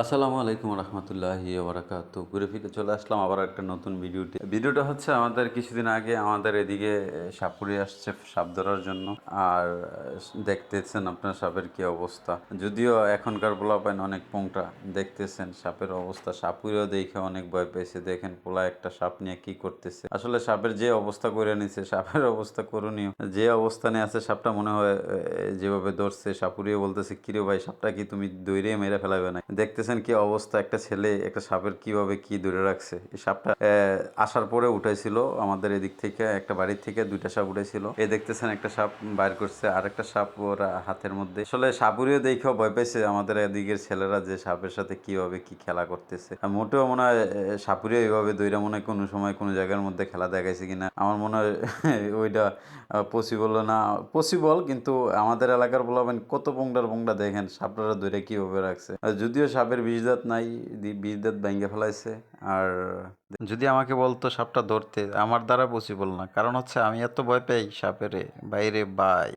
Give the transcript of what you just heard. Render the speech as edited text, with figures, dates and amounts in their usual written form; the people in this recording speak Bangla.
আসসালামু আলাইকুম রহমতুল্লাহি ওবরাকাতু। ঘুরে ফিরে চলে আসলাম আবার একটা নতুন ভিডিওটা হচ্ছে আমাদের কিছুদিন আগে আমাদের এদিকে সাপুড়ে আসছে সাপ ধরার জন্য। আর দেখতেছেন আপনার সাপের কি অবস্থা। যদিও এখনকার পোলাপাইন অনেক পোংটা, দেখতেছেন সাপের অবস্থা। সাপুরেও দেখে অনেক ভয় পেয়েছে। দেখেন পোলা একটা সাপ নিয়ে কি করতেছে। আসলে সাপের যে অবস্থা করে নিছে, সাপের অবস্থা করণীয়। যে অবস্থানে আছে সাপটা, মনে হয় যেভাবে ধরছে, সাপুরিও বলতেছে কিরে ভাই, সাপটা কি তুমি দৌড়ে মেরে ফেলাবে না? দেখতেছেন কি অবস্থা, একটা ছেলে একটা সাপের কিভাবে কি ধরে রাখছে। এই সাপটা আসার পরে উঠাইছিল আমাদের এদিক থেকে, একটা বাড়ির থেকে দুইটা সাপ উঠেছিল। এই দেখতেছেন একটা সাপ বাইর করছে, আর একটা সাপ ওরা হাতের মধ্যে। আসলে সাপুরিও দেখেও ভয় পাইছে আমাদের এদিকের ছেলেরা, যে সাপের সাথে কিভাবে কি খেলা করতেছে। আর মোটেও মনে হয় সাপুরিও এইভাবে দইরা মনে হয় কোনো সময় কোনো জায়গার মধ্যে খেলা দেখাইছে কিনা। আমার মনে হয় ওইটা পসিবল না, পসিবল, কিন্তু আমাদের এলাকার বলবেন কত পোংটা দেখেন সাপটারা ধরে কিভাবে রাখছে। যদিও সাপের বিষ দাঁত নাই, বিষ দাঁত ভেঙে ফেলাইছে। আর যদি আমাকে বলতো সাপটা ধরতে, আমার দ্বারা পসিবল না, কারণ হচ্ছে আমি এত ভয় পাই সাপের বাইরে বাই।